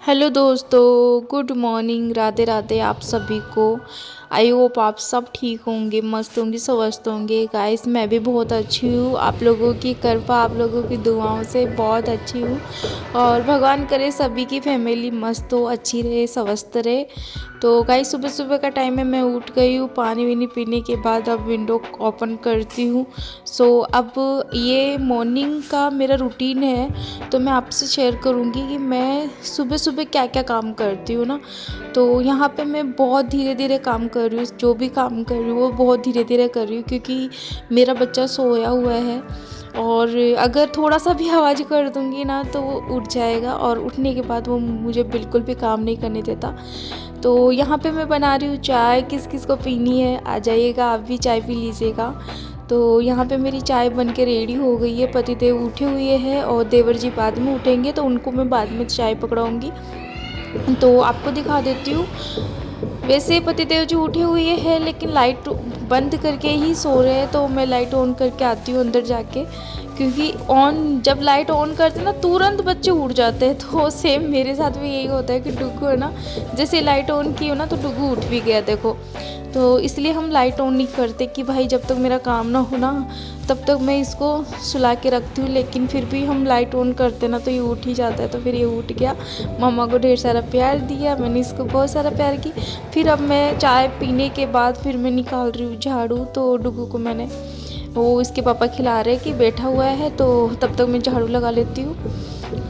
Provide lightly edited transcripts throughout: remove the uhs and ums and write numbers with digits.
Hello दोस्तों, good morning, Radhe Radhe आप सभी को। आई होप आप सब ठीक होंगे, मस्त होंगे, स्वस्थ होंगे। गाइस मैं भी बहुत अच्छी हूँ, आप लोगों की कृपा, आप लोगों की दुआओं से बहुत अच्छी हूँ। और भगवान करे सभी की फैमिली मस्त हो, अच्छी रहे, स्वस्थ रहे। तो गाइस सुबह सुबह का टाइम है, मैं उठ गई हूँ, पानी वानी पीने के बाद अब विंडो ओपन करती हूँ। अब ये मॉर्निंग का मेरा रूटीन है, तो मैं आपसे शेयर करूँगी कि मैं सुबह सुबह क्या क्या काम करती हूँ ना। तो यहाँ पे मैं बहुत धीरे धीरे काम कर रही हूँ, जो भी काम कर रही हूँ वो बहुत धीरे धीरे कर रही हूँ, क्योंकि मेरा बच्चा सोया हुआ है। और अगर थोड़ा सा भी आवाज़ कर दूँगी ना तो वो उठ जाएगा, और उठने के बाद वो मुझे बिल्कुल भी काम नहीं करने देता। तो यहाँ पे मैं बना रही हूँ चाय, किस किस को पीनी है आ जाइएगा, आप भी चाय पी लीजिएगा। तो यहाँ पे मेरी चाय बन के रेडी हो गई है, पतिदेव उठे हुए हैं और देवर जी बाद में उठेंगे, तो उनको मैं बाद में चाय पकड़ाऊँगी। तो आपको दिखा देती हूँ। वैसे पतिदेव जी उठे हुए हैं, लेकिन लाइट बंद करके ही सो रहे हैं, तो मैं लाइट ऑन करके आती हूँ अंदर जाके, क्योंकि जब लाइट ऑन करते हैं ना तुरंत बच्चे उठ जाते हैं। तो सेम मेरे साथ भी यही होता है कि डुगू है ना, जैसे लाइट ऑन की हो ना तो डुगू उठ भी गया देखो। तो इसलिए हम लाइट ऑन नहीं करते कि भाई जब तक मेरा काम ना हो ना तब तक मैं इसको सुला के रखती हूँ, लेकिन फिर भी हम लाइट ऑन करते ना तो ये उठ ही जाता है। तो फिर ये उठ गया, मम्मा को ढेर सारा प्यार दिया, मैंने इसको बहुत सारा प्यार की। फिर अब मैं चाय पीने के बाद फिर मैं निकाल रही हूँ झाड़ू। तो डुगू को मैंने, वो इसके पापा खिला रहे कि बैठा हुआ है, तो तब तक मैं झाड़ू लगा लेती हूँ।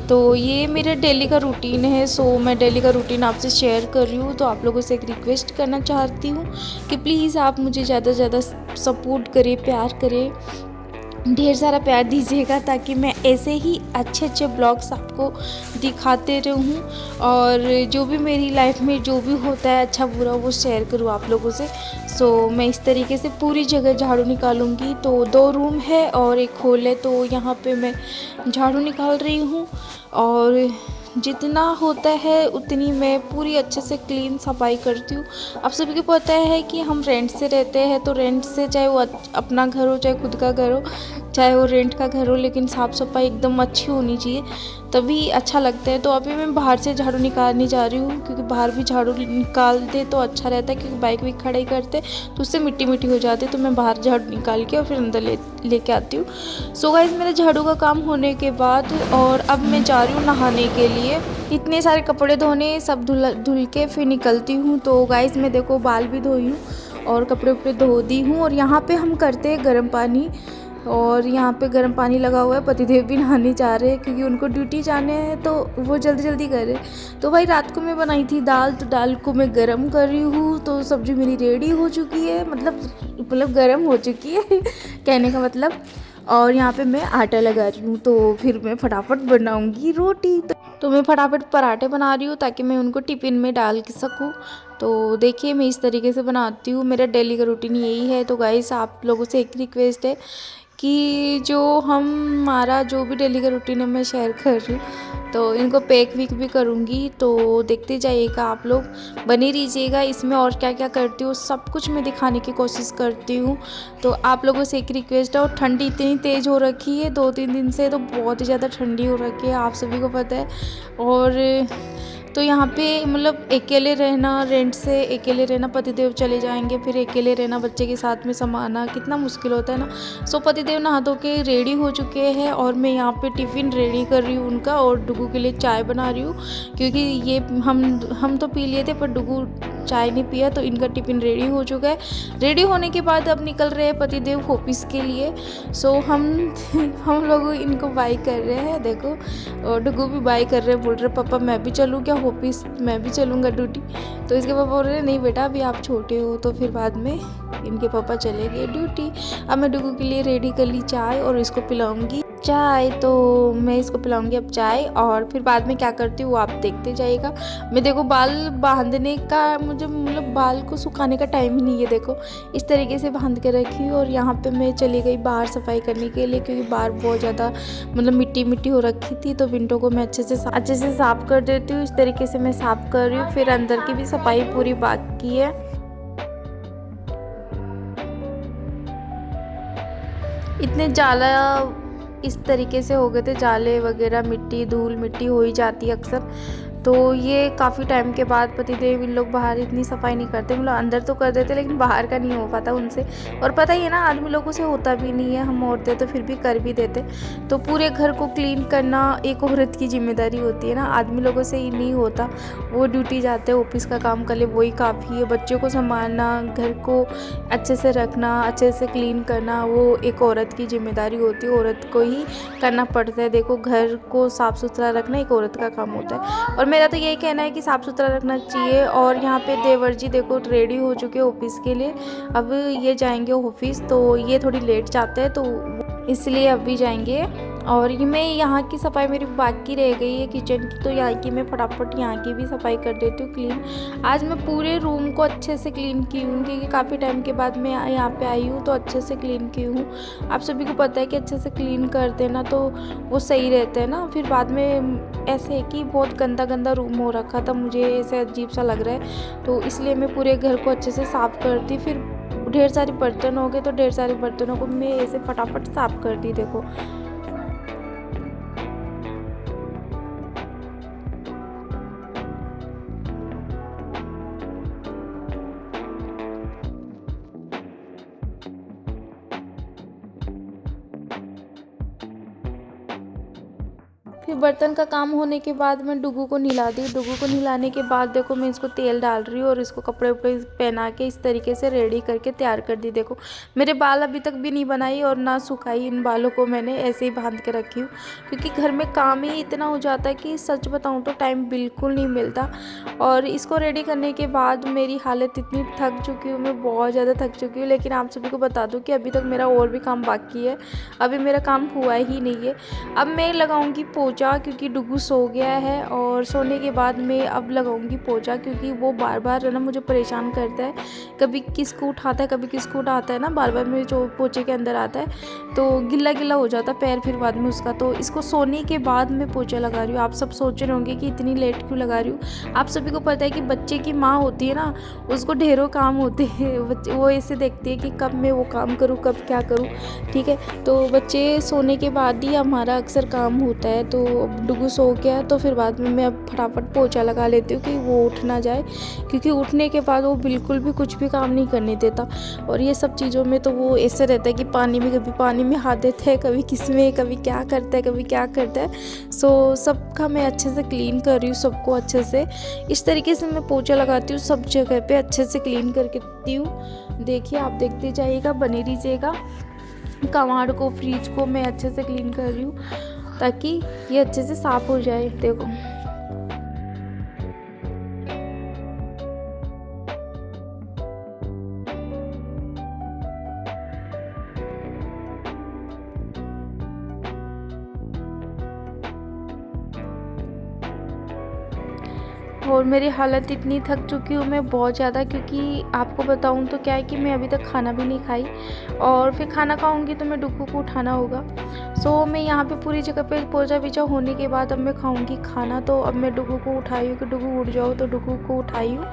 तो ये मेरा डेली का रूटीन है। मैं डेली का रूटीन आपसे शेयर कर रही हूँ। तो आप लोगों से एक रिक्वेस्ट करना चाहती हूँ कि प्लीज़ आप मुझे ज़्यादा से ज़्यादा सपोर्ट करें, प्यार करें, ढेर सारा प्यार दीजिएगा, ताकि मैं ऐसे ही अच्छे अच्छे ब्लॉग्स आपको दिखाते रहूँ, और जो भी मेरी लाइफ में जो भी होता है अच्छा बुरा वो शेयर करूँ आप लोगों से। मैं इस तरीके से पूरी जगह झाड़ू निकालूंगी। तो 2 रूम है और एक हॉल है, तो यहाँ पे मैं झाड़ू निकाल रही हूँ। और जितना होता है उतनी मैं पूरी अच्छे से क्लीन सफाई करती हूँ। आप सभी को पता है कि हम रेंट से रहते हैं, तो रेंट से चाहे वो अपना घर हो चाहे खुद का घर हो, चाहे वो रेंट का घर हो, लेकिन साफ़ सफाई एकदम अच्छी होनी चाहिए, तभी अच्छा लगता है। तो अभी मैं बाहर से झाड़ू निकालने जा रही हूँ, क्योंकि बाहर भी झाड़ू निकाल दे तो अच्छा रहता है, क्योंकि बाइक भी खड़ा ही करते तो उससे मिट्टी मिट्टी हो जाती है। तो मैं बाहर झाड़ू निकाल के और फिर अंदर लेके आती हूँ। गाइस मेरा झाड़ू का काम होने के बाद और अब मैं जा रही हूँ नहाने के लिए। इतने सारे कपड़े धोने, सब धुल के फिर निकलती हूँ। तो गाइस मैं देखो बाल भी धोई हूँ और कपड़े उपड़े धो दी हूँ। और यहाँ पे हम करते हैं गर्म पानी, और यहाँ पे गर्म पानी लगा हुआ है। पतिदेव भी नहाने जा रहे हैं, क्योंकि उनको ड्यूटी जाने हैं, तो वो जल्दी जल्दी कर रहे हैं। तो भाई रात को मैं बनाई थी दाल, तो दाल को मैं गर्म कर रही हूँ। तो सब्जी मेरी रेडी हो चुकी है, मतलब गर्म हो चुकी है कहने का मतलब। और यहाँ पे मैं आटा लगा रही हूँ, तो फिर मैं फटाफट बनाऊँगी रोटी। तो मैं फटाफट पराठे बना रही हूँ, ताकि मैं उनको टिफ़िन में डाल के सकूँ। तो देखिए मैं इस तरीके से बनाती हूँ, मेरा डेली का रूटीन यही है। तो गाइस आप लोगों से एक रिक्वेस्ट है कि हमारा जो भी डेली का रूटीन है मैं शेयर कर रही हूँ, तो इनको पैक वीक भी करूँगी। तो देखते जाइएगा आप लोग, बने रहिएगा। इसमें और क्या क्या करती हूँ सब कुछ मैं दिखाने की कोशिश करती हूँ। तो आप लोगों से एक रिक्वेस्ट है, और ठंडी इतनी तेज़ हो रखी है 2-3 दिन से, तो बहुत ही ज़्यादा ठंडी हो रखी है, आप सभी को पता है। और तो यहाँ पे मतलब अकेले रहना, रेंट से अकेले रहना, पतिदेव चले जाएंगे, फिर अकेले रहना बच्चे के साथ में संभालना कितना मुश्किल होता है ना। पतिदेव नहा धो के रेडी हो चुके हैं, और मैं यहाँ पे टिफ़िन रेडी कर रही हूँ उनका, और डुगू के लिए चाय बना रही हूँ, क्योंकि ये हम तो पी लिए थे, पर डुगू चाय नहीं पिया, तो इनका टिफ़िन रेडी हो चुका है। रेडी होने के बाद अब निकल रहे हैं पतिदेव ऑफिस के लिए। हम लोग इनको बाय कर रहे हैं देखो, और डुगू भी बाय कर रहे हैं, बोल रहे पापा मैं भी चलूँ क्या ऑफिस, मैं भी चलूँगा ड्यूटी। तो इसके पापा बोल रहे नहीं बेटा अभी आप छोटे हो, तो फिर बाद में इनके पापा चले गए ड्यूटी। अब मैं डुगू के लिए रेडी कर ली चाय, और इसको पिलाऊंगी चाय। तो मैं इसको पिलाऊंगी अब चाय, और फिर बाद में क्या करती हूँ आप देखते जाइएगा। मैं देखो बाल बांधने का, मुझे मतलब बाल को सुखाने का टाइम ही नहीं है, देखो इस तरीके से बांध के रखी। और यहाँ पे मैं चली गई बाहर सफाई करने के लिए, क्योंकि बाहर बहुत ज़्यादा मतलब मिट्टी मिट्टी हो रखी थी। तो विंडो को मैं अच्छे से साफ़ कर देती हूँ। इस तरीके से मैं साफ़ कर रही हूँ। फिर अंदर की भी सफाई पूरी बाकी है। इतने जाला इस तरीके से हो गए थे, जाले वगैरह, मिट्टी धूल मिट्टी हो ही जाती है अक्सर। तो ये काफ़ी टाइम के बाद पतिदेव इन लोग बाहर इतनी सफाई नहीं करते, मतलब अंदर तो कर देते लेकिन बाहर का नहीं हो पाता उनसे। और पता ही है ना, आदमी लोगों से होता भी नहीं है, हम औरतें तो फिर भी कर भी देते। तो पूरे घर को क्लीन करना एक औरत की जिम्मेदारी होती है ना, आदमी लोगों से ही नहीं होता। वो ड्यूटी जाते हैं, ऑफिस का काम कर ले वही काफ़ी है। बच्चों को संभालना, घर को अच्छे से रखना, अच्छे से क्लीन करना, वो एक औरत की जिम्मेदारी होती है, औरत को ही करना पड़ता है। देखो, घर को साफ़ सुथरा रखना एक औरत का काम होता है। और मेरा तो यही कहना है कि साफ़ सुथरा रखना चाहिए। और यहाँ पे देवर जी देखो रेडी हो चुके हैं ऑफिस के लिए। अब ये जाएंगे ऑफिस, तो ये थोड़ी लेट जाते हैं तो इसलिए अब भी जाएंगे। और ये मैं यहाँ की सफाई मेरी बाकी रह गई है किचन की, तो यहाँ की मैं फटाफट यहाँ की भी सफाई कर देती हूँ क्लीन। आज मैं पूरे रूम को अच्छे से क्लीन की हूँ, क्योंकि काफ़ी टाइम के बाद मैं यहाँ पे आई हूँ तो अच्छे से क्लीन की हूँ। आप सभी को पता है कि अच्छे से क्लीन कर देना तो वो सही रहता है ना। फिर बाद में ऐसे है कि बहुत गंदा गंदा रूम हो रखा था, मुझे ऐसे अजीब सा लग रहा है, तो इसलिए मैं पूरे घर को अच्छे से साफ़ करती। फिर ढेर सारे बर्तन हो गए तो ढेर सारे बर्तनों को मैं ऐसे फटाफट साफ़ कर दी। देखो, फिर बर्तन का काम होने के बाद मैं डुगू को नहला दी। डुगू को नहलाने के बाद देखो मैं इसको तेल डाल रही हूँ और इसको कपड़े उपड़े पहना के इस तरीके से रेडी करके तैयार कर दी। देखो, मेरे बाल अभी तक भी नहीं बनाई और ना सुखाई, इन बालों को मैंने ऐसे ही बांध के रखी हूँ, क्योंकि घर में काम ही इतना हो जाता है कि सच बताऊँ तो टाइम बिल्कुल नहीं मिलता। और इसको रेडी करने के बाद मेरी हालत इतनी थक चुकी हूँ, मैं बहुत ज़्यादा थक चुकी हूँ। लेकिन आप सभी को बता दूँ कि अभी तक मेरा और भी काम बाकी है, अभी मेरा काम हुआ ही नहीं है। अब मैं लगाऊंगी पोछा, क्योंकि डुगू सो गया है और सोने के बाद मैं अब लगाऊंगी पोछा, क्योंकि वो बार बार है ना मुझे परेशान करता है। कभी किसको उठाता है, कभी किसको उठाता है ना, बार बार मेरे जो पोछे के अंदर आता है तो गिल्ला गिल्ला हो जाता है पैर फिर बाद में उसका। तो इसको सोने के बाद मैं पोछा लगा रही हूँ। आप सब सोच रहे होंगे कि इतनी लेट क्यों लगा रही हूँ। आप सभी को पता है कि बच्चे की माँ होती है ना, उसको ढेरों काम होते हैं, बच्चे वो ऐसे देखती है कि कब मैं वो काम करूँ, कब क्या करूँ। ठीक है, तो बच्चे सोने के बाद ही हमारा अक्सर काम होता है। तो डुगू सो गया तो फिर बाद में मैं अब फटाफट पोछा लगा लेती हूँ कि वो उठ ना जाए, क्योंकि उठने के बाद वो बिल्कुल भी कुछ भी काम नहीं करने देता। और ये सब चीज़ों में तो वो ऐसे रहता है कि पानी में, कभी पानी में हाथ देता है, कभी किस में, कभी क्या करता है, कभी क्या करता है। सो सबका मैं अच्छे से क्लीन कर रही हूँ, सबको अच्छे से इस तरीके से मैं पोछा लगाती हूँ, सब जगह पे अच्छे से क्लीन करके देती हूँ। देखिए, आप देखते जाइएगा, बने रहिएगा। कबाड़ को, फ्रिज को मैं अच्छे से क्लीन कर रही हूँ ताकि ये अच्छे से साफ़ हो जाए। देखो, और मेरी हालत इतनी थक चुकी हूँ मैं बहुत ज़्यादा, क्योंकि आपको बताऊँ तो क्या है कि मैं अभी तक खाना भी नहीं खाई, और फिर खाना खाऊंगी तो मैं डुगू को उठाना होगा। सो मैं यहाँ पे पूरी जगह पे पोछा पीछा होने के बाद अब मैं खाऊंगी खाना। तो अब मैं डुगू को उठाई हूँ कि डुगू उठ जाओ, तो डुगू को उठाई हूँ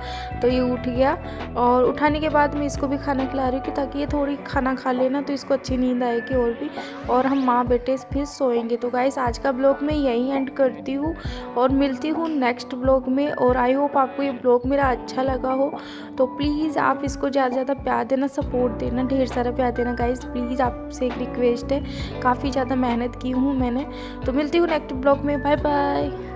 तो ये उठ गया। और उठाने के बाद मैं इसको भी खाना खिला रही हूँ कि ताकि ये थोड़ी खाना खा लेना तो इसको अच्छी नींद आएगी और भी, और हम माँ बेटे फिर सोएंगे। तो गाइस, आज का ब्लॉग मैं यहीं एंड करती हूँ और मिलती हूँ नेक्स्ट ब्लॉग में। और आई होप आपको ये ब्लॉग मेरा अच्छा लगा हो, तो प्लीज़ आप इसको ज़्यादा से ज़्यादा प्यार देना, सपोर्ट देना, ढेर सारा प्यार देना गाइस, प्लीज़ आपसे एक रिक्वेस्ट है। काफ़ी ज़्यादा मेहनत की हूँ मैंने। तो मिलती हूँ नेक्स्ट ब्लॉग में, बाय बाय।